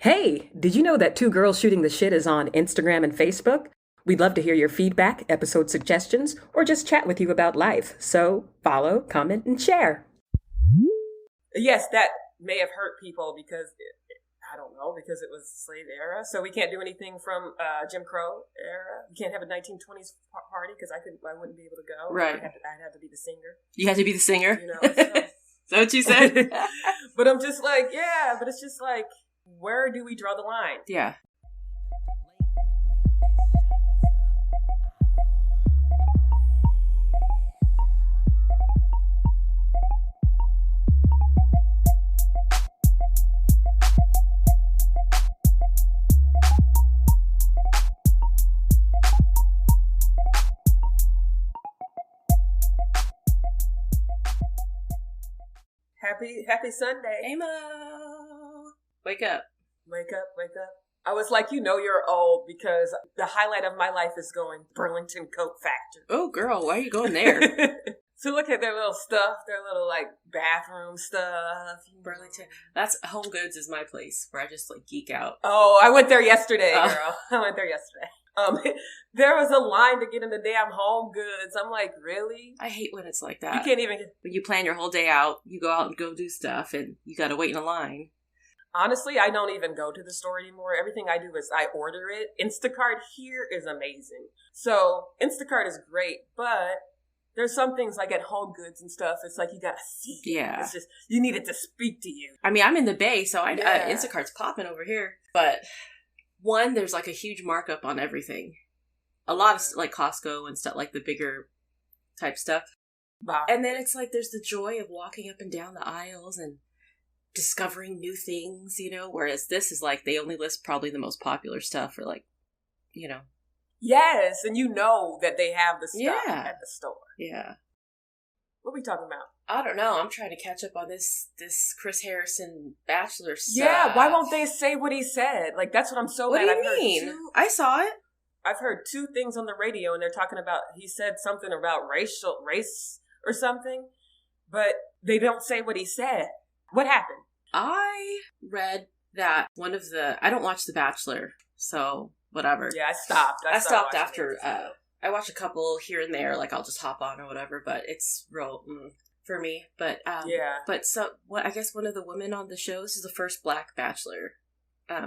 Hey, did you know that Two Girls Shooting the Shit is on Instagram and Facebook? We'd love to hear your feedback, episode suggestions, or just chat with you about life. So follow, comment, and share. Yes, that may have hurt people because, I don't know, because it was slave era. So we can't do anything from Jim Crow era. You can't have a 1920s party because I wouldn't be able to go. Right. I'd have to be the singer. You had to be the singer? You know, so. Is that what you said? But I'm just like, yeah, but it's just like, where do we draw the line? Yeah. Happy Sunday. Amo. Wake up. Wake up, wake up. I was like, you're old because the highlight of my life is going Burlington Coat Factory. Oh, girl, why are you going there? So look at their little stuff, their little, bathroom stuff. Burlington. That's Home Goods is my place where I just, geek out. Oh, I went there yesterday, girl. I went there yesterday. There was a line to get in the damn Home Goods. I'm like, really? I hate when it's like that. You can't even... When you plan your whole day out, you go out and go do stuff, and you gotta wait in a line. Honestly, I don't even go to the store anymore. Everything I do is I order it. Instacart here is amazing. So Instacart is great, but there's some things like at Home Goods and stuff. It's like you gotta see it. Yeah. It's just, you need it to speak to you. I mean, I'm in the Bay, so Yeah. Instacart's popping over here. But one, there's a huge markup on everything. A lot of Costco and stuff, the bigger type stuff. Wow. And then it's there's the joy of walking up and down the aisles and discovering new things, whereas this is they only list probably the most popular stuff or Yes, and that they have the stuff at the store. Yeah. What are we talking about? I don't know. I'm trying to catch up on this Chris Harrison Bachelor stuff. Yeah, why won't they say what he said? That's what I'm so what mad. What do you mean? I saw it. I've heard two things on the radio, and they're talking about, he said something about race or something, but they don't say what he said. What happened? I read that I don't watch The Bachelor, so whatever. Yeah, I stopped. I stopped after, I watch a couple here and there, I'll just hop on or whatever, but it's real for me. But, yeah. But so, I guess one of the women on the show, this is the first Black Bachelor.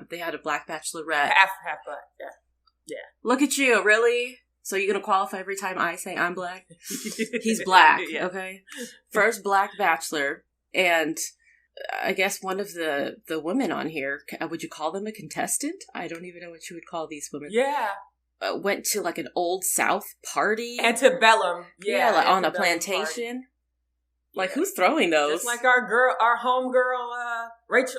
They had a Black Bachelorette. Half Black, yeah. Yeah. Look at you, really? So you're going to qualify every time I say I'm Black? He's Black, yeah. Okay? First Black Bachelor, and I guess one of the women on here, would you call them a contestant? I don't even know what you would call these women. Yeah. Went to an Old South party. Antebellum. Yeah. On a plantation. Party. Who's throwing those? Just our home girl,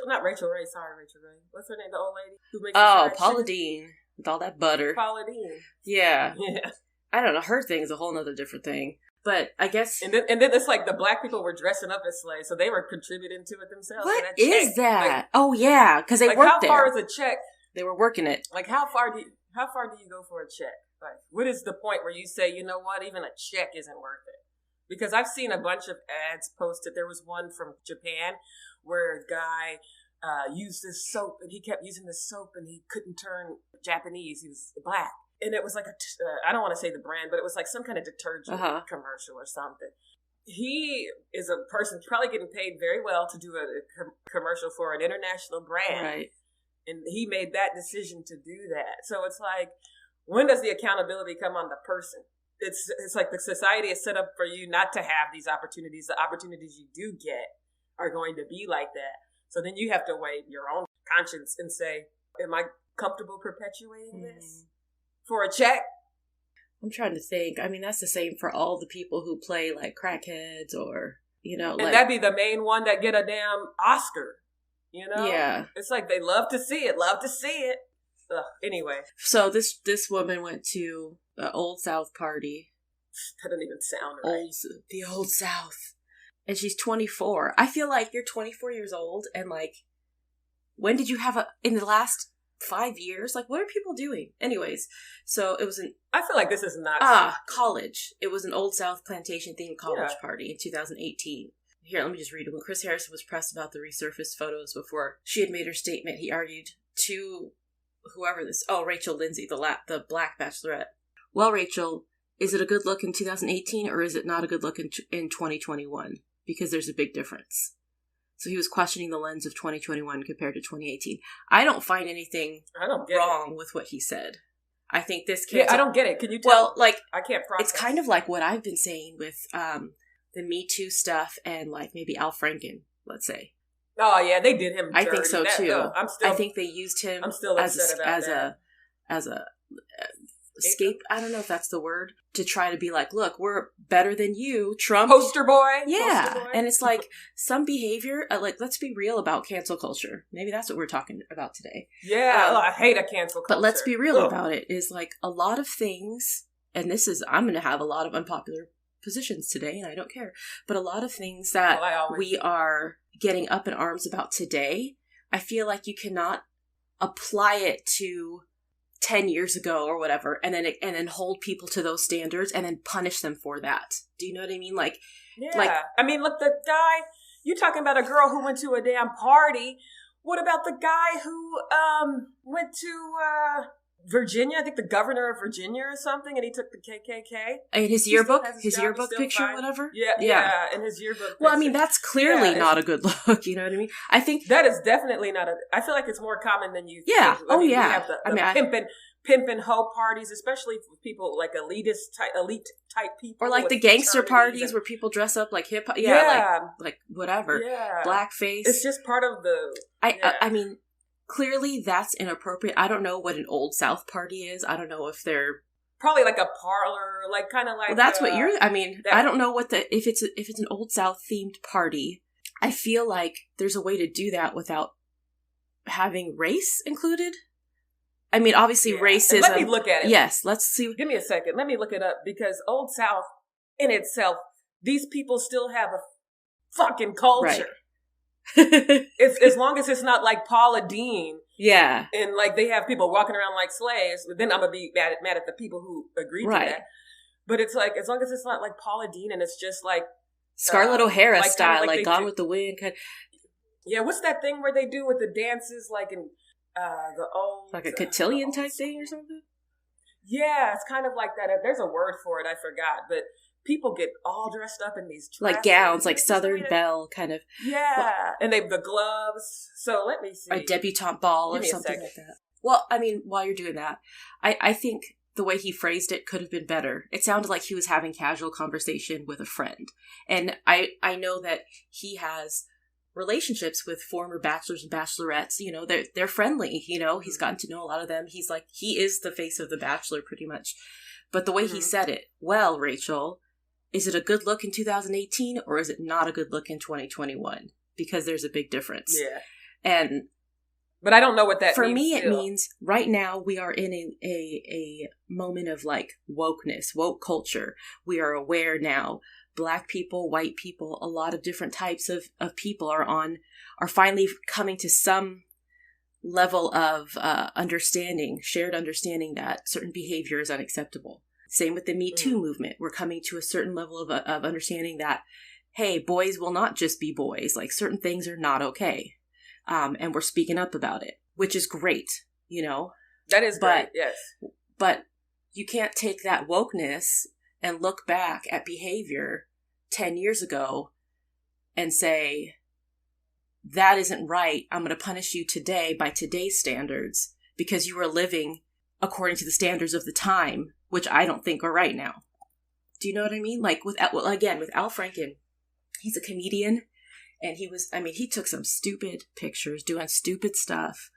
not Rachel Ray, sorry, Rachel Ray. What's her name, the old lady? Who makes Paula Deen. With all that butter. Paula Deen. Yeah. Yeah. I don't know. Her thing is a whole nother different thing. But I guess... And then it's the black people were dressing up as slaves, so they were contributing to it themselves. What is that? Oh, yeah, because they worked there. How far is a check? They were working it. How far do you go for a check? What is the point where you say, you know what, even a check isn't worth it? Because I've seen a bunch of ads posted. There was one from Japan where a guy... used this soap, and he kept using this soap, and he couldn't turn Japanese. He was black. And it was I don't want to say the brand, but it was some kind of detergent commercial or something. He is a person probably getting paid very well to do a commercial for an international brand. Right. And he made that decision to do that. So it's when does the accountability come on the person? It's the society is set up for you not to have these opportunities. The opportunities you do get are going to be like that. So then you have to weigh your own conscience and say, am I comfortable perpetuating this for a check? I'm trying to think. I mean, that's the same for all the people who play crackheads or, And that'd be the main one that get a damn Oscar, Yeah. It's they love to see it, Ugh, anyway. So this woman went to the Old South party. That doesn't even sound right. The Old South. And she's 24. I feel like you're 24 years old, and when did you have in the last 5 years? What are people doing? Anyways, so it was I feel like this is not... college. It was an Old South plantation themed college party in 2018. Here, let me just read it. When Chris Harrison was pressed about the resurfaced photos before she had made her statement, he argued to Rachel Lindsay, the Black Bachelorette. Well, Rachel, is it a good look in 2018 or is it not a good look in 2021? Because there's a big difference. So he was questioning the lens of 2021 compared to 2018. I don't find anything wrong with what he said. I think this kid. Yeah, I don't get it. Can you tell? Well, like, I can't process. It's kind of like what I've been saying with the Me Too stuff and like maybe Al Franken, let's say. Oh yeah, they did him dirty. I think so too. I think they used him as a escape. I don't know if that's the word, to try to be like, look, we're better than you, Trump. Poster boy. Yeah. Poster boy. And it's like some behavior, like, let's be real about cancel culture. Maybe that's what we're talking about today. Yeah. I hate a cancel culture. But let's be real about it, is like a lot of things, and I'm going to have a lot of unpopular positions today, and I don't care, but a lot of things that we are getting up in arms about today, I feel like you cannot apply it to 10 years ago or whatever, and then hold people to those standards and then punish them for that. Do you know what I mean? Like, yeah. Like, I mean, look, the guy, you're talking about a girl who went to a damn party. What about the guy who went to Virginia? I think the governor of Virginia or something, and he took the KKK. And his yearbook picture, fine. Whatever. Yeah, in his yearbook. Well, I mean, that's clearly not a good look. You know what I mean? I think that is definitely not I feel like it's more common than you think. I mean, yeah. We have the pimpin' hoe parties, especially for people like elite type people, or like the gangster parties where people dress up like hip hop. Yeah, like whatever. Yeah, blackface. It's just part of the. I mean, clearly that's inappropriate. I don't know what an Old South party is. I don't know if they're probably like a parlor, like kind of like. Well, that's what you're. I mean, I don't know what if it's an Old South themed party. I feel like there's a way to do that without having race included. I mean, obviously, racism. And let me look at it. Yes, let's see. Give me a second. Let me look it up, because Old South in itself, these people still have a fucking culture. Right. As long as it's not like Paula Deen. Yeah. And like they have people walking around like slaves, but then I'm going to be mad at the people who agreed to that. But it's like, as long as it's not like Paula Deen and it's just like Scarlett O'Hara like, style, like Gone with the Wind. Yeah, what's that thing where they do with the dances, like in the old... Like a cotillion type thing or something? Yeah, it's kind of like that. There's a word for it, I forgot, but people get all dressed up in these dresses. Like gowns, like Southern Belle kind of. Yeah, and they the gloves. So let me see. A debutante ball or something like that. Well, I mean, while you're doing that, I think the way he phrased it could have been better. It sounded like he was having casual conversation with a friend. And I know that he has relationships with former bachelors and bachelorettes. You know, they're friendly, you know, he's gotten to know a lot of them. He's like, he is the face of The Bachelor pretty much. But the way he said it, well, Rachel, is it a good look in 2018 or is it not a good look in 2021? Because there's a big difference. Yeah. But I don't know what that for means. For me, it means right now we are in a moment of like wokeness, woke culture. We are aware now. Black people, white people, a lot of different types of people are finally coming to some level of shared understanding that certain behavior is unacceptable. Same with the Me Too movement. We're coming to a certain level of understanding that, hey, boys will not just be boys. Like, certain things are not okay. And we're speaking up about it, which is great, you know? That is great, yes. But you can't take that wokeness and look back at behavior 10 years ago and say, that isn't right. I'm going to punish you today by today's standards because you were living according to the standards of the time, which I don't think are right now. Do you know what I mean? Like with Al Franken, he's a comedian and he took some stupid pictures doing stupid stuff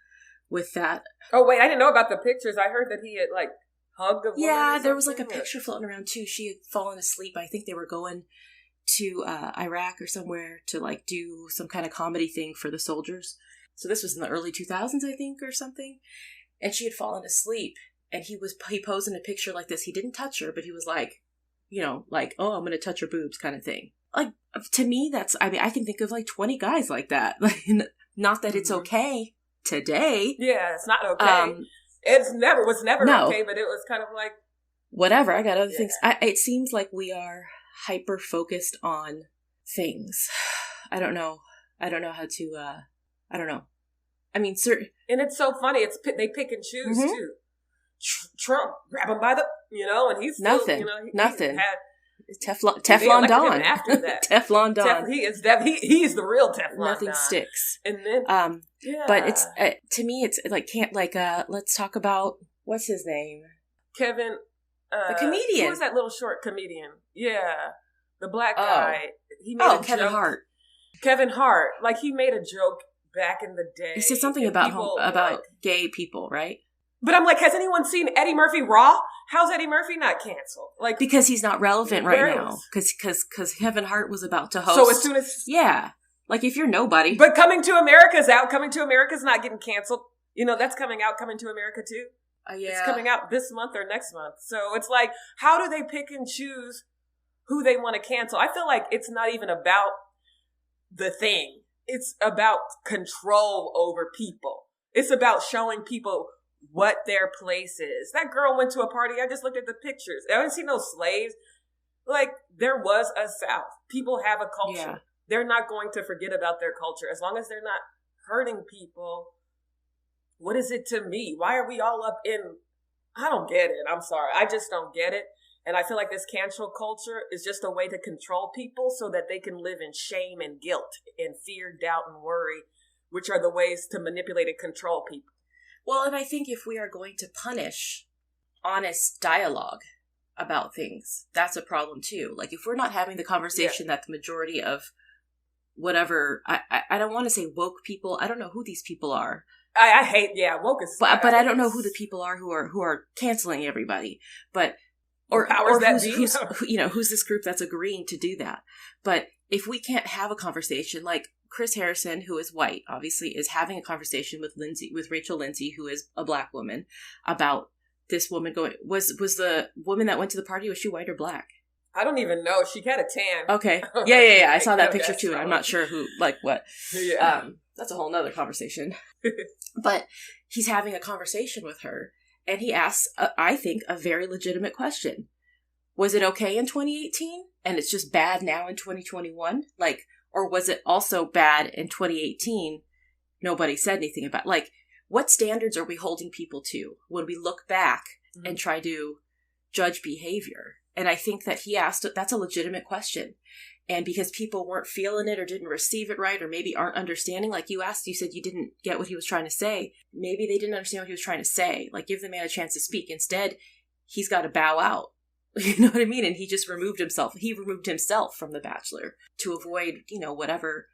with that. Oh, wait, I didn't know about the pictures. I heard that he had like hugged a woman. Yeah, there was like a picture floating around too. She had fallen asleep. I think they were going to Iraq or somewhere to like do some kind of comedy thing for the soldiers. So this was in the early 2000s, I think, or something. And she had fallen asleep and he posed in a picture like this. He didn't touch her, but he was like, you know, like, oh, I'm going to touch her boobs kind of thing. Like, to me, I can think of like 20 guys like that. Like, not that it's okay today. Yeah, it's not okay. It was never okay, but it was kind of like, whatever. I got other things. It seems like we are hyper focused on things I don't know how to, I don't know. I mean, certain. And it's so funny. They pick and choose too. Trump, grab him by the, and he's still, Nothing. Nothing. Teflon Don. After that, Teflon Don. He's the real Teflon. Nothing Don. sticks. And then, but it's to me, it's like let's talk about what's his name, Kevin, the comedian. Who was that little short comedian? Yeah, the black guy. He made a Kevin joke. Hart. Kevin Hart, like he made a joke back in the day. He said something about gay people, right? But I'm like, has anyone seen Eddie Murphy Raw? How's Eddie Murphy not canceled? Like, because he's not relevant right now. Because Kevin Hart was about to host. So as soon as like if you're nobody. But Coming to America's out. Coming to America's not getting canceled. That's coming out. Coming to America too. Yeah, it's coming out this month or next month. So it's like, how do they pick and choose who they want to cancel? I feel like it's not even about the thing. It's about control over people. It's about showing people what their place is. That girl went to a party. I just looked at the pictures. I didn't see no slaves. Like, there was a South. People have a culture. Yeah. They're not going to forget about their culture. As long as they're not hurting people, what is it to me? Why are we all up in... I don't get it. I'm sorry. I just don't get it. And I feel like this cancel culture is just a way to control people so that they can live in shame and guilt and fear, doubt, and worry, which are the ways to manipulate and control people. Well, and I think if we are going to punish honest dialogue about things, that's a problem too. Like if we're not having the conversation that the majority of whatever, I don't want to say woke people. I don't know who these people are. I hate, woke is... But I don't know who the people are who are canceling everybody. But or who's this group that's agreeing to do that. But if we can't have a conversation, like Chris Harrison, who is white, obviously, is having a conversation with Rachel Lindsay, who is a black woman, about this woman going... Was the woman that went to the party, was she white or black? I don't even know. She had a tan. Okay. Yeah. I saw that picture too, and I'm not sure who, like what. Yeah. That's a whole nother conversation. But he's having a conversation with her, and he asks, I think, a very legitimate question. Was it okay in 2018, and it's just bad now in 2021? Like, or was it also bad in 2018? Nobody said anything about, like, what standards are we holding people to when we look back and try to judge behavior? And I think that he asked, that's a legitimate question. And because people weren't feeling it or didn't receive it right, or maybe aren't understanding, like you asked, you said you didn't get what he was trying to say. Maybe they didn't understand what he was trying to say. Like, give the man a chance to speak. Instead, he's got to bow out. You know what I mean? And he just removed himself. He removed himself from The Bachelor to avoid, whatever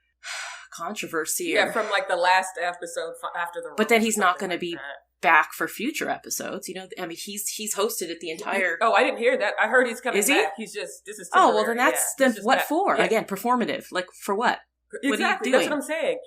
controversy. Yeah, from like the last episode after the... But then he's not going to be back for future episodes. I mean, he's hosted it the entire... Oh, I didn't hear that. I heard he's coming back. He's just... This is temporary. Oh, well, then then what back. for? Yeah. Again, performative. Like, for what? Exactly. What are you doing? That's what I'm saying.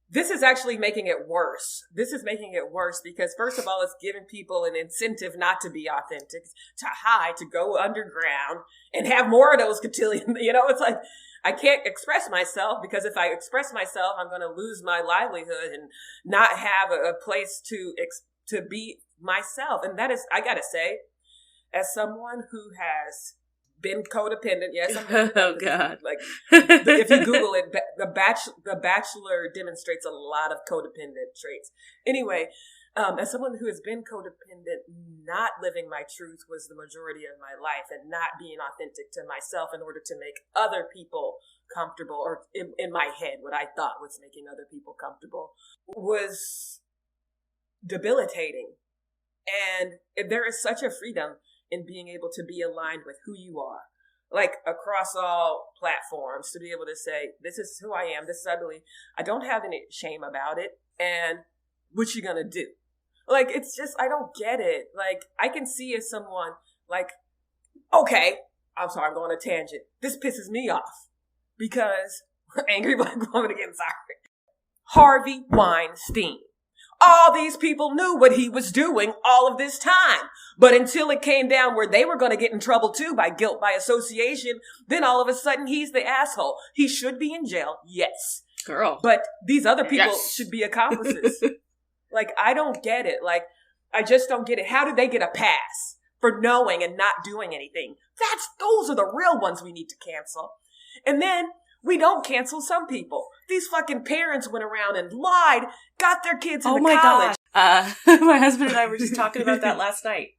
This is actually making it worse. This is making it worse because, first of all, it's giving people an incentive not to be authentic, to hide, to go underground and have more of those cotillion. It's like, I can't express myself because if I express myself, I'm going to lose my livelihood and not have a place to be myself. And that is, I got to say, as someone who has been codependent, yes. Oh God! Like, if you Google it, the Bachelor demonstrates a lot of codependent traits. Anyway, as someone who has been codependent, not living my truth was the majority of my life, and not being authentic to myself in order to make other people comfortable, or in my head, what I thought was making other people comfortable, was debilitating. And there is such a freedom in being able to be aligned with who you are, like across all platforms, to be able to say, this is who I am, this is I believe. I don't have any shame about it. And what you gonna do? Like, it's just, I don't get it. Like, I can see as someone like, okay, I'm sorry, I'm going on a tangent. This pisses me off because angry black woman again, sorry. Harvey Weinstein. All these people knew what he was doing all of this time. But until it came down where they were going to get in trouble too by guilt by association, then all of a sudden he's the asshole. He should be in jail, yes. Girl. But these other people should be accomplices. Like, I don't get it. Like, I just don't get it. How did they get a pass for knowing and not doing anything? Those are the real ones we need to cancel. And then We don't cancel some people. These fucking parents went around and lied, got their kids into Oh my college. God. My husband and I were just talking about that last night.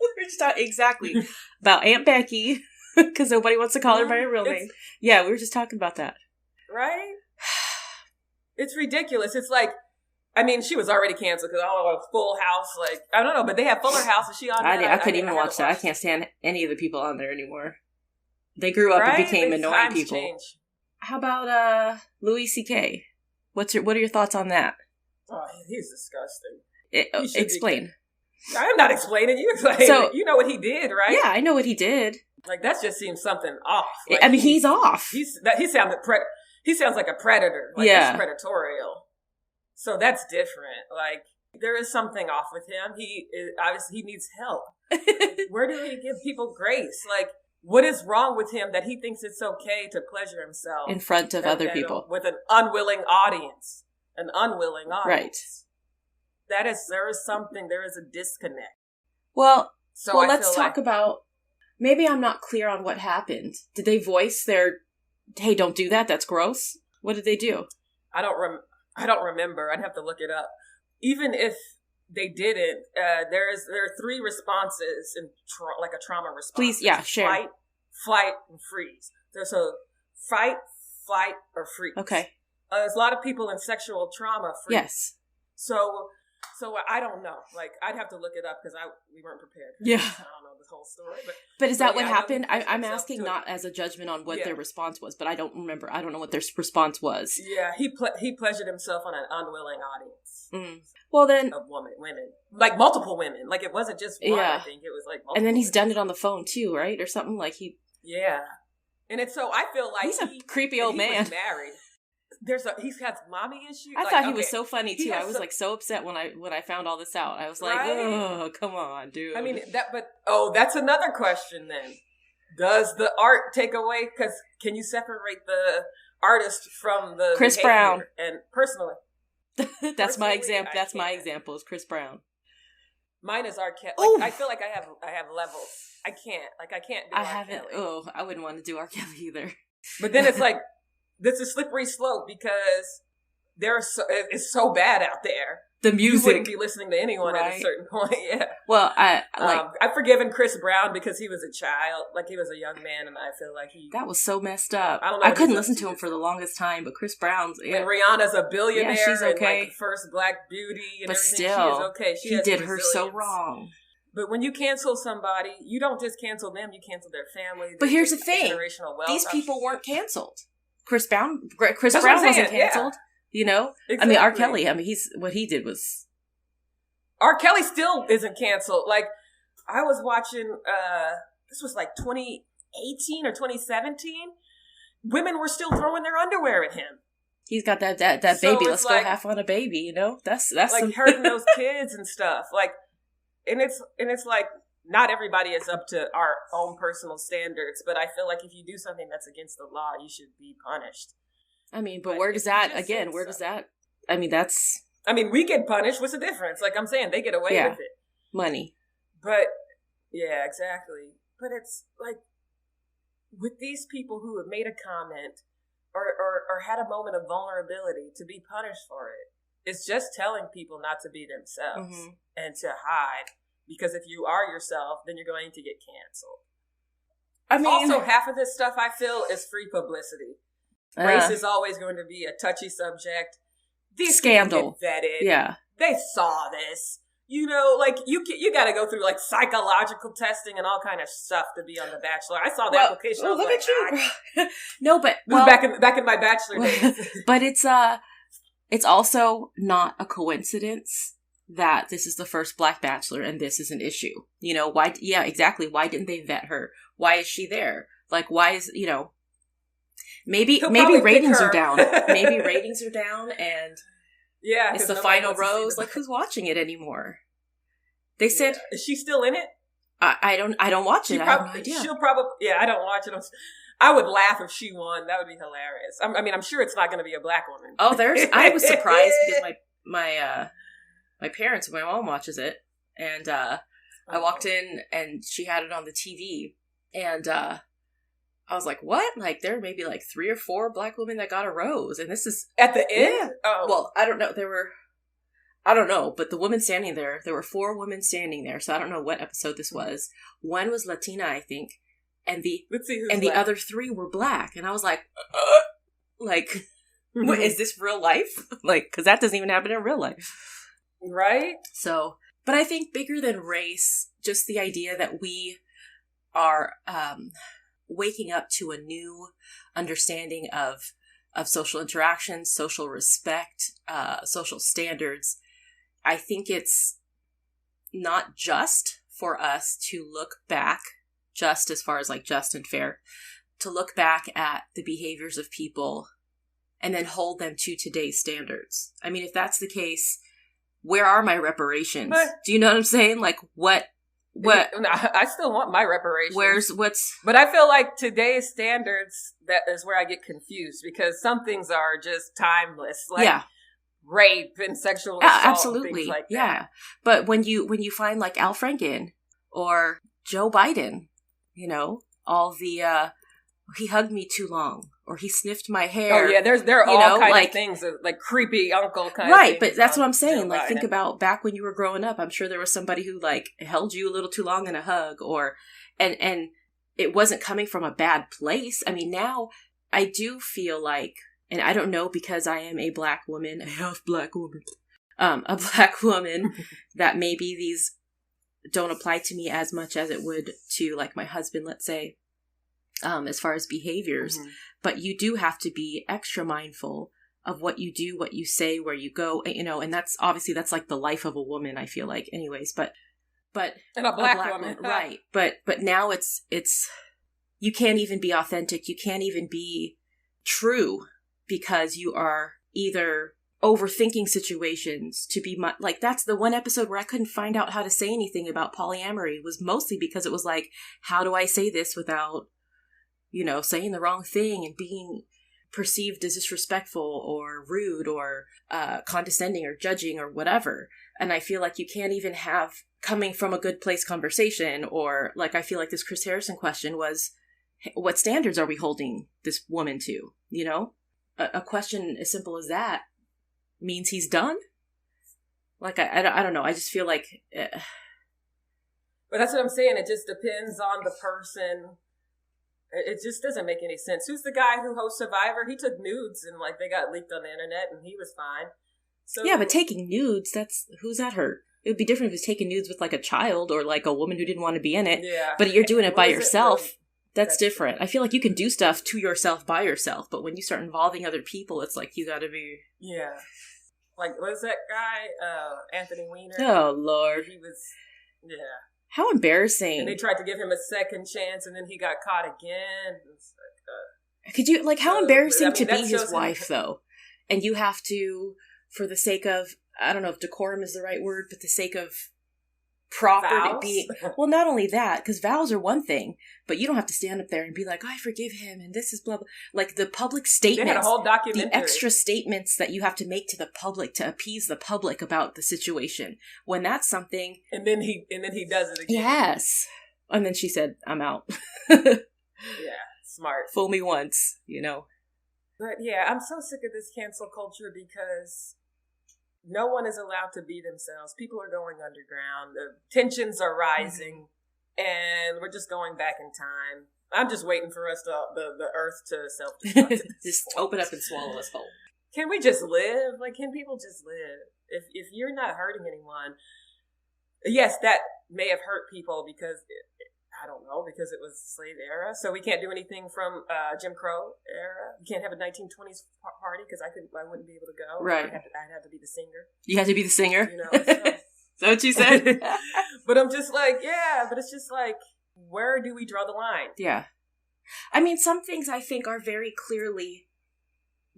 We were just talking exactly about Aunt Becky, because nobody wants to call her by her real name. Yeah, we were just talking about that. Right? It's ridiculous. It's like, I mean, she was already canceled because Full House, like, I don't know, but they have Fuller House. Is she on that? I couldn't even watch that. I can't stand any of the people on there anymore. They grew up and became annoying people. Change. How about Louis C.K.? What are your thoughts on that? Oh, he's disgusting. Explain. I'm not explaining. You explain. So, you know what he did, right? Yeah, I know what he did. Like, that just seems something off. Like, I mean, he's off. He sounds like a predator. Like, yeah. He's predatorial. So that's different. Like, there is something off with him. Obviously, he needs help. Where do we give people grace? Like, what is wrong with him that he thinks it's okay to pleasure himself in front of other people with an unwilling audience? Right. There is a disconnect. Well, let's talk about, maybe I'm not clear on what happened. Did they voice their, hey, don't do that, that's gross? What did they do? I don't remember. I'd have to look it up. Even if they didn't, there are 3 responses in like a trauma response. Please, yeah, share. Flight, and freeze. There's a fight, flight, or freeze. Okay. There's a lot of people in sexual trauma freeze. Yes. So I don't know. Like, I'd have to look it up because we weren't prepared. Yeah. I don't know this whole story. But is that what happened? I'm asking not as a judgment on what their response was, but I don't remember. I don't know what their response was. Yeah, he pleasured himself on an unwilling audience. Mm. Well, then, of women, like multiple women. Like, it wasn't just one. I think it was like multiple. And then he's done it on the phone too, right, or something like he. Yeah, and it's so I feel like he's a creepy old man. Was married. He's got mommy issues. I thought he was so funny too. I was like so upset when I found all this out. I was like, oh, come on, dude. I mean that's another question then. Does the art take away? Because can you separate the artist from the Chris Brown? And personally. That's my example. That's my example is Chris Brown. Mine is R. Kelly. Like, I feel like I have levels. I can't do R. Kelly. Oh, I wouldn't want to do R. Kelly either. But then it's like, this is a slippery slope because it's so bad out there. The music. You wouldn't be listening to anyone at a certain point. Yeah. Well, I've forgiven Chris Brown because he was a child, like he was a young man, and I feel like that was so messed up. I don't know. I couldn't listen to him for the longest time, but Chris Brown's. Yeah. And Rihanna's a billionaire. Yeah, she's okay. And like first Black Beauty and but everything. Still, she is okay. He did her so wrong. But when you cancel somebody, you don't just cancel them; you cancel their family. But here's the thing: these people weren't canceled. Chris Brown wasn't canceled. Yeah. You know, exactly. I mean, R. Kelly. I mean, what he did was. R. Kelly still isn't canceled. Like, I was watching, this was like 2018 or 2017. Women were still throwing their underwear at him. He's got that baby. Let's go half on a baby, you know? That's like hurting those kids and stuff. Like, and it's like, not everybody is up to our own personal standards, but I feel like if you do something that's against the law, you should be punished. I mean, but where does that, again, I mean, that's... I mean, we get punished. What's the difference? Like I'm saying, they get away with it. Money. But, yeah, exactly. But it's like, with these people who have made a comment or had a moment of vulnerability to be punished for it, it's just telling people not to be themselves and to hide. Because if you are yourself, then you're going to get canceled. I mean, also, half of this stuff I feel is free publicity. Race is always going to be a touchy subject. These scandal get vetted. Yeah, they saw this. You know, like you got to go through like psychological testing and all kind of stuff to be on The Bachelor. I saw the application. Well, look like, at you. No, but back in my Bachelor days. But it's also not a coincidence that this is the first Black Bachelor and this is an issue. You know why? Yeah, exactly. Why didn't they vet her? Why is she there? Like, why is Maybe ratings are down. Maybe ratings are down, and it's the final rose. Like, who's watching it anymore? They said, "Is she still in it?" I don't watch it. I have no idea. She'll probably. Yeah, I don't watch it. I would laugh if she won. That would be hilarious. I mean, I'm sure it's not going to be a Black woman. Oh, I was surprised because my parents, my mom watches it, and I walked in and she had it on the TV, and I was like, what? Like, there may be like 3 or 4 black women that got a rose. And this is... At the end? Yeah. Oh. Well, I don't know. I don't know. But the woman standing there were 4 women standing there. So I don't know what episode this was. One was Latina, I think. And Let's see who's and black. the other 3 were black. And I was like, what, is this real life? Like, because that doesn't even happen in real life. Right? So, but I think bigger than race, just the idea that we are waking up to a new understanding of social interactions, social respect, social standards. I think it's not just for us to look back, just as far as like just and fair, to look back at the behaviors of people and then hold them to today's standards. I mean, if that's the case, where are my reparations? But, do you know what I'm saying? Like, what? I still want my reparations. But I feel like today's standards, that is where I get confused, because some things are just timeless. Like rape and sexual assault. Absolutely. And things like that. Yeah. But when you find like Al Franken or Joe Biden, you know, all the, he hugged me too long, or he sniffed my hair. Oh yeah, there are all kinds of things, like creepy uncle kind of things. Right, but that's what I'm saying. Like, Biden. Think about back when you were growing up. I'm sure there was somebody who like held you a little too long in a hug, and it wasn't coming from a bad place. I mean, now I do feel like, and I don't know, because I am a black woman, a black woman, that maybe these don't apply to me as much as it would to like my husband, let's say. As far as behaviors, but you do have to be extra mindful of what you do, what you say, where you go, you know, and that's like the life of a woman, I feel like, anyways, but and a black woman. Right. But now it's, you can't even be authentic. You can't even be true, because you are either overthinking situations to be like, that's the one episode where I couldn't find out how to say anything about polyamory. It was mostly because it was like, how do I say this without, you know, saying the wrong thing and being perceived as disrespectful or rude or condescending or judging or whatever. And I feel like you can't even have coming from a good place conversation, or like, I feel like this Chris Harrison question was, what standards are we holding this woman to? You know, a question as simple as that means he's done. Like, I don't know. I just feel like... But that's what I'm saying. It just depends on the person. It just doesn't make any sense. Who's the guy who hosts Survivor? He took nudes and like they got leaked on the internet and he was fine. So yeah, but taking nudes, who's that hurt? It would be different if it was taking nudes with like a child or like a woman who didn't want to be in it. Yeah. But you're doing it by yourself. That's different. I feel like you can do stuff to yourself by yourself, but when you start involving other people, it's like you gotta be... Yeah. Like, what is that guy? Anthony Weiner? Oh, Lord. He was... Yeah. How embarrassing. And they tried to give him a second chance, and then he got caught again. It's like, could you, like, how embarrassing to be his wife, though? And you have to, for the sake of, I don't know if decorum is the right word, but the sake of property. Well, not only that, because vows are one thing, but you don't have to stand up there and be like, I forgive him, and this is blah, blah. Like, the public statements. They had a whole documentary. The extra statements that you have to make to the public to appease the public about the situation. When that's something... And then he does it again. Yes. And then she said, I'm out. Yeah, smart. Fool me once, you know. But yeah, I'm so sick of this cancel culture because no one is allowed to be themselves. People are going underground. The tensions are rising, and we're just going back in time. I'm just waiting for us to the earth to self-destruct. Just open up and swallow us whole. Can we just live? Like, can people just live? If you're not hurting anyone, yes, that may have hurt people because I don't know, because it was slave era. So we can't do anything from Jim Crow era. You can't have a 1920s party because I wouldn't be able to go. Right. I'd have to be the singer. You had to be the singer? You know, so. Is that what you said? But I'm just like, yeah, but it's just like, where do we draw the line? Yeah. I mean, some things I think are very clearly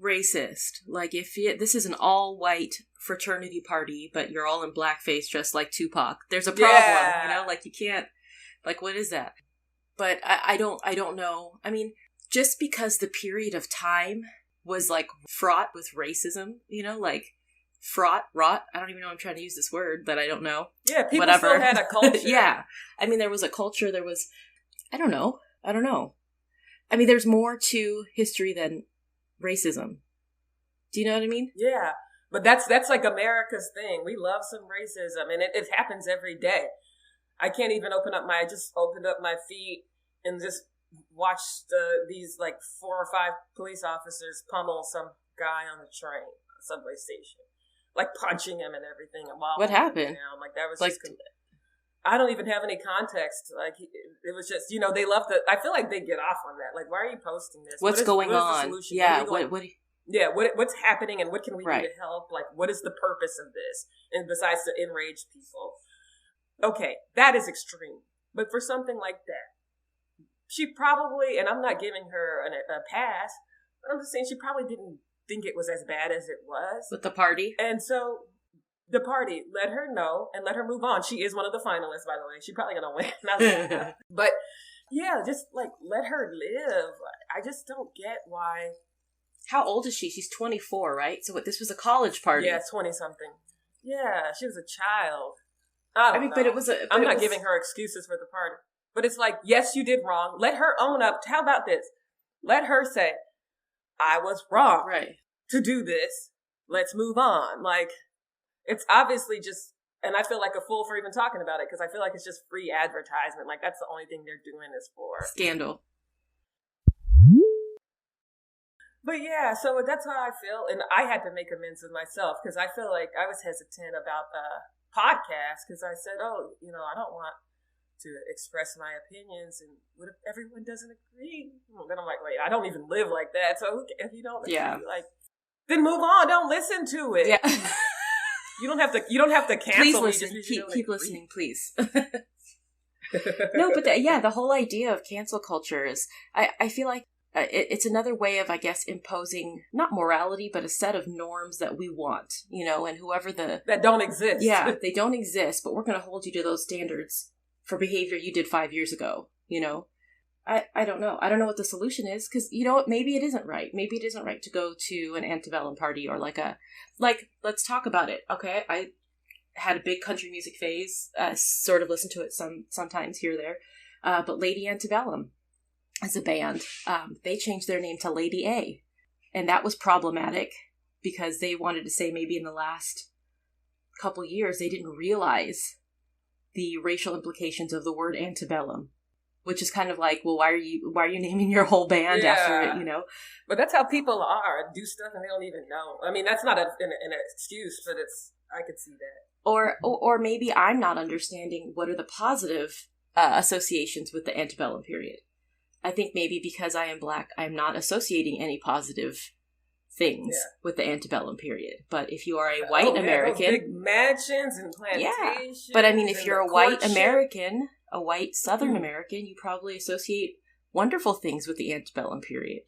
racist. Like, if this is an all-white fraternity party, but you're all in blackface dressed like Tupac, there's a problem, you know? Like, you can't... Like, what is that? But I don't know. I mean, just because the period of time was, like, fraught with racism, you know, like, rot. I don't even know I'm trying to use this word, but I don't know. Yeah, people still had a culture. Yeah. I mean, there was a culture, I don't know. I mean, there's more to history than racism. Do you know what I mean? Yeah. But that's like America's thing. We love some racism, and it happens every day. I can't even I just opened up my feed and just watched these like 4 or 5 police officers pummel some guy on the train, subway station, like punching him and everything. And what happened? Like that was like, just. I don't even have any context. Like it was just, they love I feel like they get off on that. Like, why are you posting this? What's going on? Yeah. What's happening and what can we do to help? Like, what is the purpose of this? And besides to enrage people. Okay, that is extreme. But for something like that, she probably, and I'm not giving her a pass, but I'm just saying she probably didn't think it was as bad as it was. With the party? And so the party let her know and let her move on. She is one of the finalists, by the way. She's probably going to win. But yeah, just like let her live. I just don't get why. How old is she? She's 24, right? So this was a college party. Yeah, 20-something. Yeah, she was a child. I mean, but I'm not giving her excuses for the party. But it's like, yes, you did wrong. Let her own up. How about this? Let her say, I was wrong to do this. Let's move on. Like, it's obviously just, and I feel like a fool for even talking about it because I feel like it's just free advertisement. Like, that's the only thing they're doing this for. Scandal. But yeah, so that's how I feel. And I had to make amends with myself because I feel like I was hesitant about the podcast because I said, I don't want to express my opinions. And what if everyone doesn't agree? Then I'm like, wait, I don't even live like that. So if you don't agree, then move on. Don't listen to it. Yeah. You don't have to cancel. Please listen. Keep listening, please. No, but the whole idea of cancel culture is, I feel like it's another way of, I guess, imposing not morality, but a set of norms that we want, and whoever that don't exist. Yeah, they don't exist, but we're going to hold you to those standards for behavior you did 5 years ago. I don't know. I don't know what the solution is because maybe it isn't right. Maybe it isn't right to go to an antebellum party or let's talk about it. Okay, I had a big country music phase. Sort of listen to it sometimes here or there, but Lady Antebellum as a band, they changed their name to Lady A, and that was problematic because they wanted to say maybe in the last couple years they didn't realize the racial implications of the word antebellum, which is kind of like, well, why are you naming your whole band after it? But that's how people are, do stuff and they don't even know. I mean, that's not an excuse, but I could see that. Or maybe I'm not understanding what are the positive associations with the antebellum period. I think maybe because I am Black, I'm not associating any positive things with the antebellum period. But if you are a white American, those big mansions and plantations. But I mean, if you're a white American, a white Southern American, you probably associate wonderful things with the antebellum period.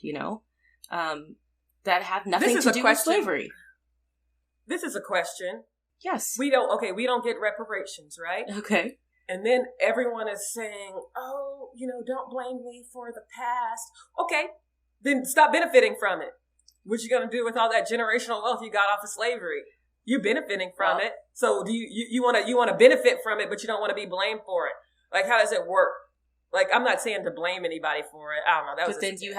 That have nothing to do with slavery. This is a question. Yes, we don't get reparations, right? Okay. And then everyone is saying, don't blame me for the past. Okay, then stop benefiting from it. What you going to do with all that generational wealth you got off of slavery? You're benefiting from it. So do you want to benefit from it, but you don't want to be blamed for it? Like, how does it work? Like, I'm not saying to blame anybody for it. I don't know. But then you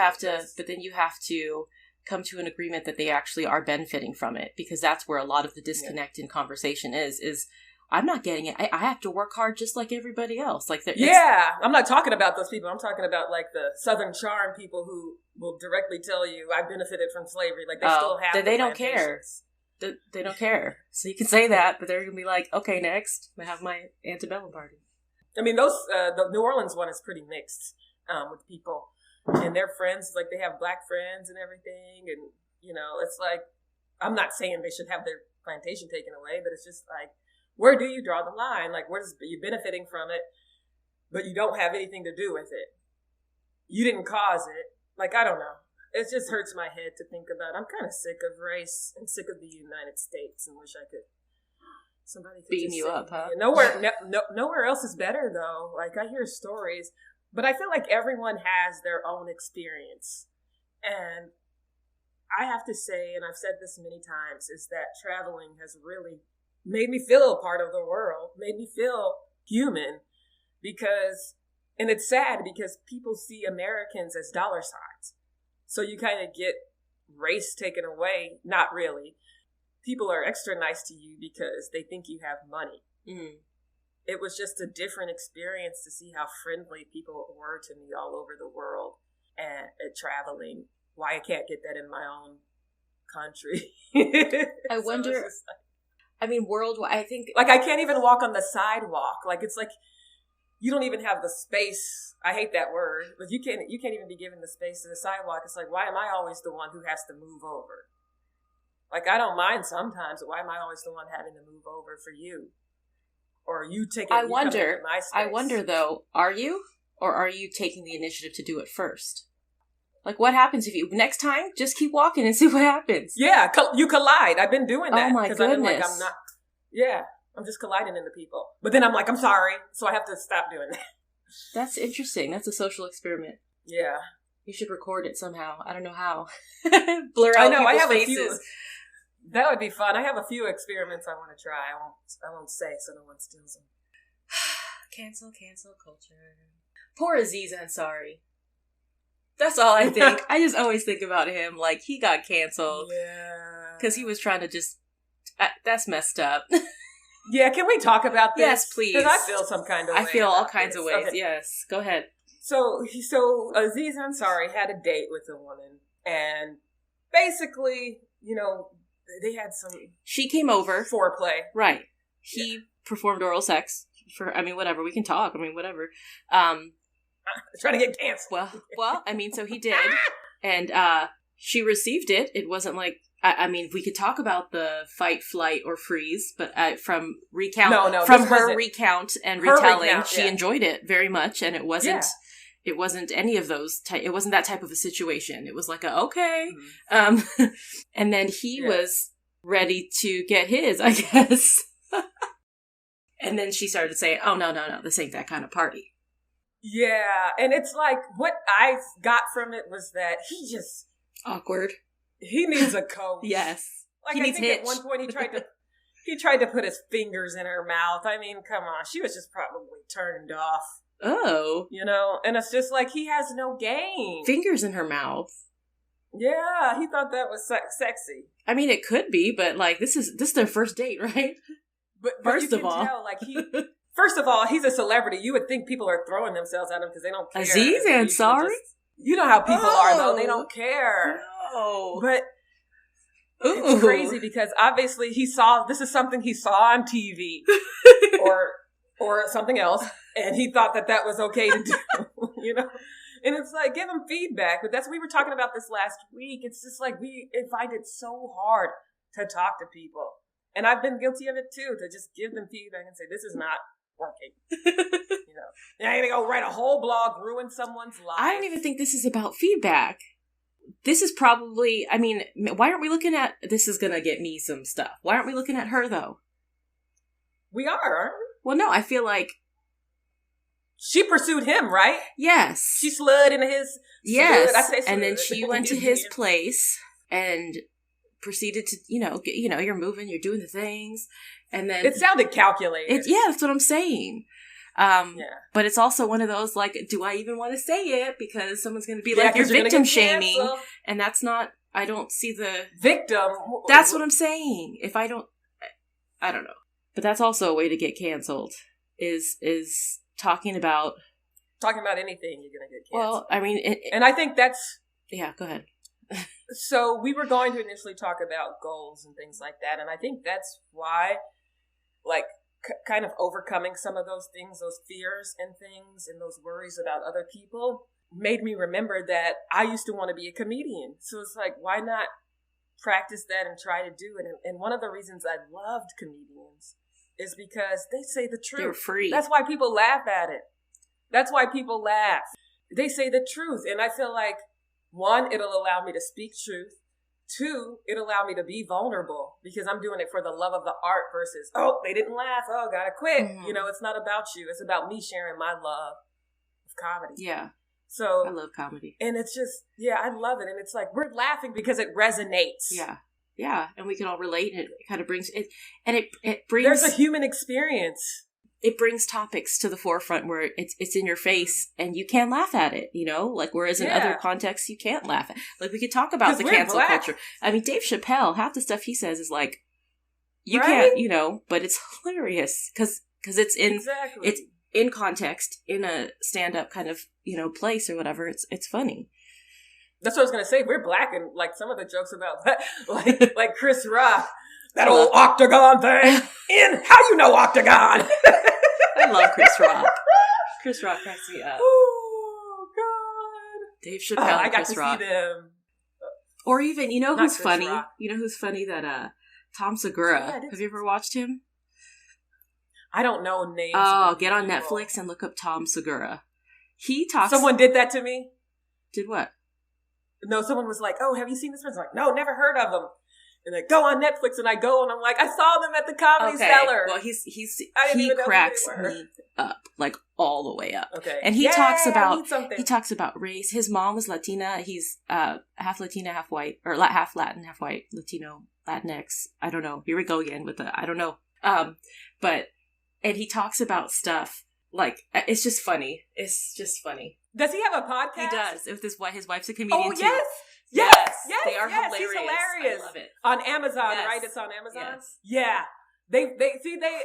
have to come to an agreement that they actually are benefiting from it, because that's where a lot of the disconnect in conversation is I'm not getting it. I have to work hard just like everybody else. I'm not talking about those people. I'm talking about like the Southern Charm people who will directly tell you I benefited from slavery. Like they still have. They don't care. They don't care. So you can say that, but they're gonna be like, okay, next, I have my antebellum party. I mean, the New Orleans one is pretty mixed with people and their friends. Like they have Black friends and everything, and it's like I'm not saying they should have their plantation taken away, but it's just like, where do you draw the line? Like, you're benefiting from it, but you don't have anything to do with it. You didn't cause it. Like, I don't know. It just hurts my head to think about. I'm kind of sick of race and sick of the United States and wish I could. Somebody could beam you up, huh? Nowhere else is better, though. Like, I hear stories, but I feel like everyone has their own experience. And I have to say, and I've said this many times, is that traveling has really made me feel a part of the world, made me feel human, because And it's sad because people see Americans as dollar signs. So you kind of get race taken away. Not really. People are extra nice to you because they think you have money. Mm. It was just a different experience to see how friendly people were to me all over the world and traveling. Why I can't get that in my own country. I wonder, I mean, worldwide, I think... Like, I can't even walk on the sidewalk. Like, it's like, you don't even have the space. I hate that word, but you can't even be given the space to the sidewalk. It's like, why am I always the one who has to move over? Like, I don't mind sometimes, but why am I always the one having to move over for you? Or you take it, I you wonder, come into my space. I wonder, though, are you? Or are you taking the initiative to do it first? Like, what happens if you... Next time, just keep walking and see what happens. Yeah, you collide. I've been doing that. Oh, my goodness. I've been like, I'm just colliding into people. But then I'm like, I'm sorry. So I have to stop doing that. That's interesting. That's a social experiment. Yeah. You should record it somehow. I don't know how. Blur out I have faces. a few. That would be fun. I have a few experiments I want to try. I won't say so no one steals them. Cancel culture. Poor Aziz Ansari. That's all I think. I just always think about him. Like, he got canceled. Yeah. Because he was trying to just... that's messed up. Yeah, can we talk about this? Yes, please. Because I feel some kind of way. I feel all kinds this. of ways. Okay. Yes. Go ahead. So Aziz Ansari had a date with a woman. And basically, they had some... She came over. Foreplay. Right. He performed oral sex. Whatever. We can talk. whatever. Trying to get canceled. Well, so he did. And she received it. It wasn't like... we could talk about the fight, flight, or freeze, but from recount, her recount and retelling, she enjoyed it very much, and it wasn't any of those. It wasn't that type of a situation. It was like okay, and then he was ready to get his, I guess, and then she started saying, "Oh no, this ain't that kind of party." Yeah, and it's like what I got from it was that he just awkward. He needs a coach. Yes. Like, I think at one point he tried to put his fingers in her mouth. I mean, come on. She was just probably turned off. Oh. And it's just like he has no game. Fingers in her mouth. Yeah, he thought that was sexy. It could be, but like this is their first date, right? But first of all, he's a celebrity. You would think people are throwing themselves at him because they don't care. Aziz Ansari? You know how people are, though. They don't care. No. But it's crazy because obviously this is something he saw on TV or something else, and he thought that was okay to do, And it's like, give him feedback. But we were talking about this last week. It's just like we find it so hard to talk to people. And I've been guilty of it too, to just give them feedback and say, this is not working. You're not going to go write a whole blog, ruin someone's life. I don't even think this is about feedback. This is probably, why aren't we looking at, this is going to get me some stuff. Why aren't we looking at her, though? We are, aren't we? Well, no, I feel like. She pursued him, right? Yes. She slid into his. Yes. I say slid. And then she went to his place and proceeded to, you're moving, you're doing the things. And then. It sounded calculated. That's what I'm saying. But it's also one of those, like, do I even want to say it? Because someone's going to be like, you're victim shaming. And that's not, I don't see the... Victim? That's what I'm saying. If I don't know. But that's also a way to get canceled, is talking about... Talking about anything, you're going to get canceled. Well, and I think that's... Yeah, go ahead. So we were going to initially talk about goals and things like that. And I think that's why, like... kind of overcoming some of those things, those fears and things and those worries about other people made me remember that I used to want to be a comedian. So it's like, why not practice that and try to do it? And one of the reasons I loved comedians is because they say the truth. They're free. That's why people laugh at it. That's why people laugh. They say the truth. And I feel like, one, it'll allow me to speak truth. Two, it allowed me to be vulnerable because I'm doing it for the love of the art versus, they didn't laugh. Oh, gotta quit. Mm-hmm. It's not about you. It's about me sharing my love of comedy. Yeah. So I love comedy. And it's just, I love it. And it's like, we're laughing because it resonates. Yeah. Yeah. And we can all relate, and it kind of brings it, and it brings. There's a human experience. it brings topics to the forefront where it's in your face and you can laugh at it, like, whereas in other contexts you can't laugh at. Like, we could talk about the cancel culture. I mean, Dave Chappelle, half the stuff he says is like, you can't, but it's hilarious because it's in it's in context, in a stand-up kind of place or whatever. It's funny. That's what I was gonna say. We're black, and like some of the jokes about like Chris Rock, that old Octagon thing. How you know Octagon? I love Chris Rock. Chris Rock cracks me up. Oh God, Dave Chappelle. I got Chris to Rock. see them. Or even who's funny? Rock. Who's funny? That Tom Segura. Yeah, have you ever watched him? I don't know names. Oh, get on Netflix and look up Tom Segura. He talks. Someone did that to me. Did what? No, someone was like, "Oh, have you seen this person?" I'm like, "No, never heard of them." And they go on Netflix, and I go, and I'm like, "I saw them at the Comedy Cellar." Well, he cracks me up, like all the way up. Okay, and he talks about race. His mom was Latina. He's half Latina, half white, or half Latin, half white, Latino, Latinx. I don't know. Here we go again with the I don't know. And he talks about stuff like it's just funny. It's just funny. Does he have a podcast? He does. With his wife's a comedian too. Yes, they are hilarious. He's hilarious. I love it. On Amazon, right? It's on Amazon. Yes. Yeah, they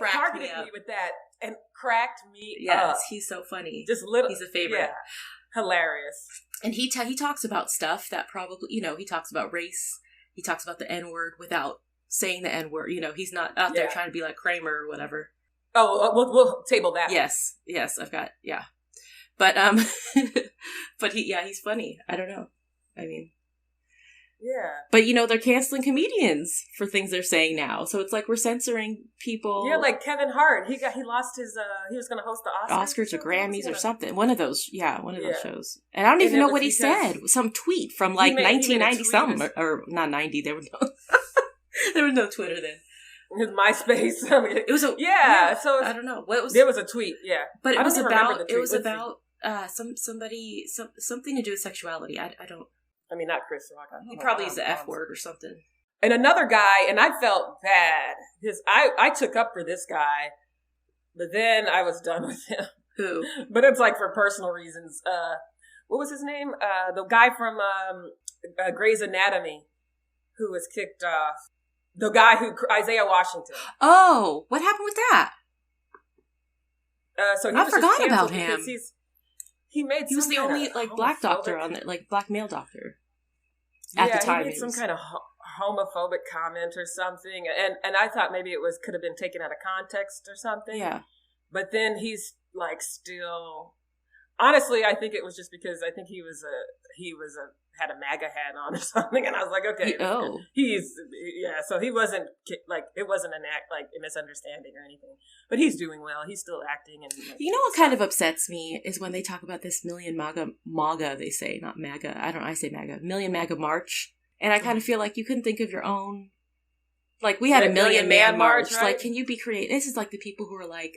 targeted me with that and cracked me up. Yes, he's so funny. Just little. He's a favorite. Yeah. Hilarious. And he talks about stuff that probably he talks about race. He talks about the N-word without saying the N-word. He's not out there trying to be like Kramer or whatever. Oh, we'll table that. Yes, I've got but but he's funny. I don't know. I mean. Yeah. But, they're canceling comedians for things they're saying now. So it's like we're censoring people. Yeah, like Kevin Hart. He lost his, he was going to host the Oscars or Grammys or something. One of those shows. And I don't even know what he said. Some tweet from like 1990 something. Or not 90. There was no Twitter then. His MySpace. It was so I don't know. There was a tweet, yeah. But it was about something to do with sexuality. I don't. I mean, not Chris Rock. He probably used the F word or something. And another guy, and I felt bad because I took up for this guy, but then I was done with him. Who? But it's like for personal reasons. What was his name? The guy from Grey's Anatomy who was kicked off. The guy Isaiah Washington. Oh, what happened with that? So I forgot about him. He was the only black doctor on it, like black male doctor. At the time, he made some kind of homophobic comment or something, and I thought maybe it could have been taken out of context or something. Yeah, but then he's like still. Honestly, I think it was just because I think he had a MAGA hat on or something, and I was like, okay, so he wasn't like it wasn't a misunderstanding or anything, but he's doing well. He's still acting, and what kind of upsets me is when they talk about this million MAGA. They say not MAGA. I say MAGA. Million MAGA march, and I kind of feel like you couldn't think of your own. Like we had a million man march. Right? Like, can you be creative? This is like the people who are like.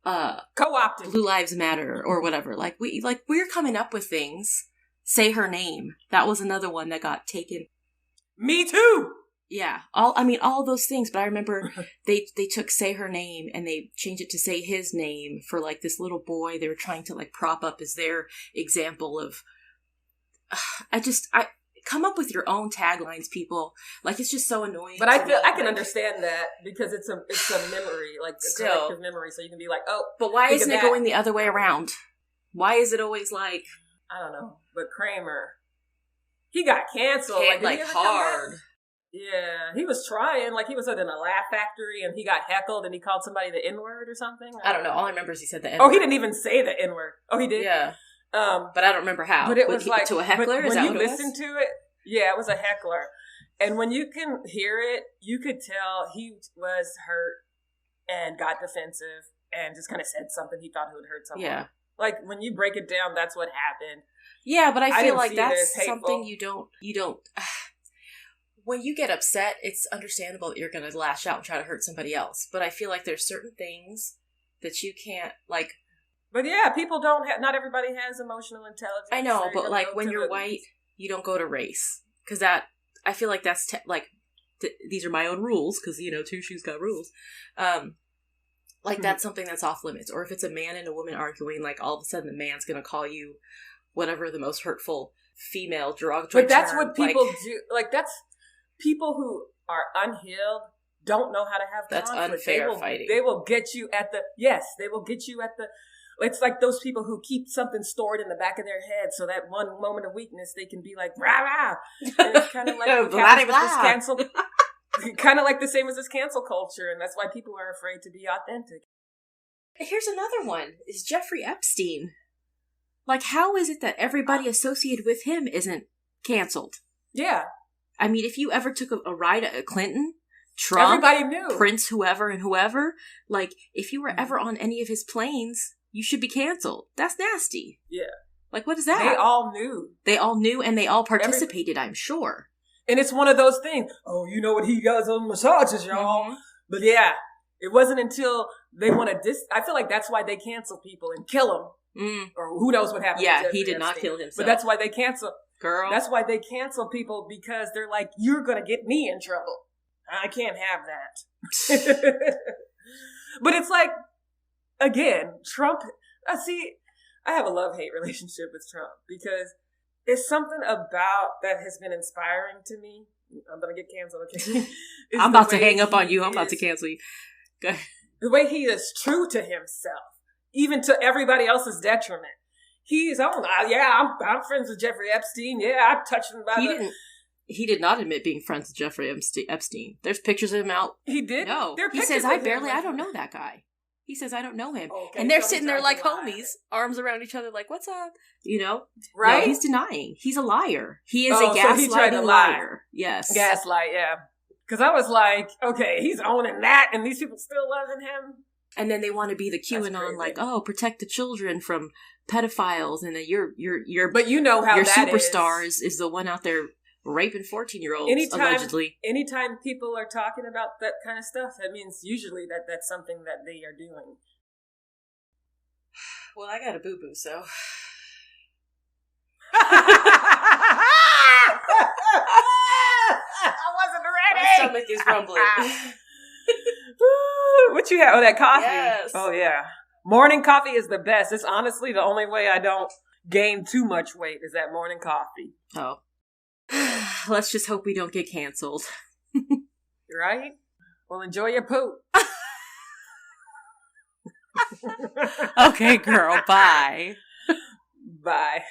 Co-opted Blue Lives Matter or whatever. We're coming up with things. Say her name. That was another one that got taken. Me too. Yeah. All those things. But I remember they took say her name and they changed it to say his name for like this little boy they were trying to like prop up as their example of. I come up with your own taglines, people. Like, it's just so annoying. But I feel I can understand that because it's a memory, like a collective memory. So you can be like, oh. But why isn't it going the other way around? Why is it always like? I don't know. But Kramer, he got canceled. Hard. Yeah, he was trying. Like, he was in a Laugh Factory and he got heckled and he called somebody the N-word or something. I don't know. All I remember is he said the N-word. Oh, he didn't even say the N-word. Oh, he did? Yeah. But I don't remember how. But it was like to a heckler. Is that what it was? When you listen to it, yeah, it was a heckler. And when you can hear it, you could tell he was hurt and got defensive and just kind of said something he thought would hurt someone. Yeah. Like, when you break it down, that's what happened. Yeah, but I feel like that's something you don't. When you get upset, it's understandable that you're going to lash out and try to hurt somebody else. But I feel like there's certain things that you can't like. But yeah, people don't have, not everybody has emotional intelligence. I know, but like when you're white, you don't go to race. Because that, I feel like that's, these are my own rules, because, two shoes got rules. Like, that's something that's off limits. Or if it's a man and a woman arguing, like, all of a sudden the man's going to call you whatever the most hurtful female derogatory But that's term. what people do. Like, that's people who are unhealed don't know how to have That's conflict. unfair fighting. They will get you at the, yes, they will get you at the, it's like those people who keep something stored in the back of their head so that one moment of weakness they can be like, rah, rah. And it's kind of like kind of like the same as this cancel culture, and that's why people are afraid to be authentic. Here's another one, is Jeffrey Epstein. Like, how is it that everybody associated with him isn't canceled? Yeah. I mean, if you ever took a ride at Clinton, Trump, everybody knew. Prince, whoever, like, if you were ever on any of his planes, you should be canceled. That's nasty. Yeah. Like, what is that? They all knew. They all knew, and they all participated, I'm sure. And it's one of those things, oh, you know what he does on massages, y'all. Mm-hmm. But yeah, it wasn't until they want to I feel like that's why they cancel people and kill them. Mm. Or who knows what happened. Yeah, he did not kill himself. But that's why they cancel. Girl. That's why they cancel people, because they're like, you're going to get me in trouble. I can't have that. But it's like, again, Trump, I have a love-hate relationship with Trump because there's something about that has been inspiring to me. I'm going to get canceled. Okay? I'm about to hang up on you. I'm about to cancel you. Go ahead. The way he is true to himself, even to everybody else's detriment. He's, I'm friends with Jeffrey Epstein. Yeah, I touched him He did not admit being friends with Jeffrey Epstein. There's pictures of him out. He did? No. He says, I don't know that guy. He says, I don't know him. Okay, and they're sitting there like homies, arms around each other like, what's up? You know? Right? No, he's denying. He's a liar. He is a lie. gaslighting liar. Yes. Gaslight, yeah. Because I was like, okay, he's owning that, and these people still loving him. And then they want to be the QAnon, like, oh, protect the children from pedophiles, and then but you know how your that superstar is the one out there raping 14-year-olds, allegedly. Anytime people are talking about that kind of stuff, that means usually that's something that they are doing. Well, I got a boo-boo, so. I wasn't ready. My stomach is rumbling. What you have? Oh, that coffee. Yes. Oh, yeah. Morning coffee is the best. It's honestly the only way I don't gain too much weight is that morning coffee. Oh. Let's just hope we don't get canceled. Right? Well, enjoy your poop. Okay, girl. Bye. Bye.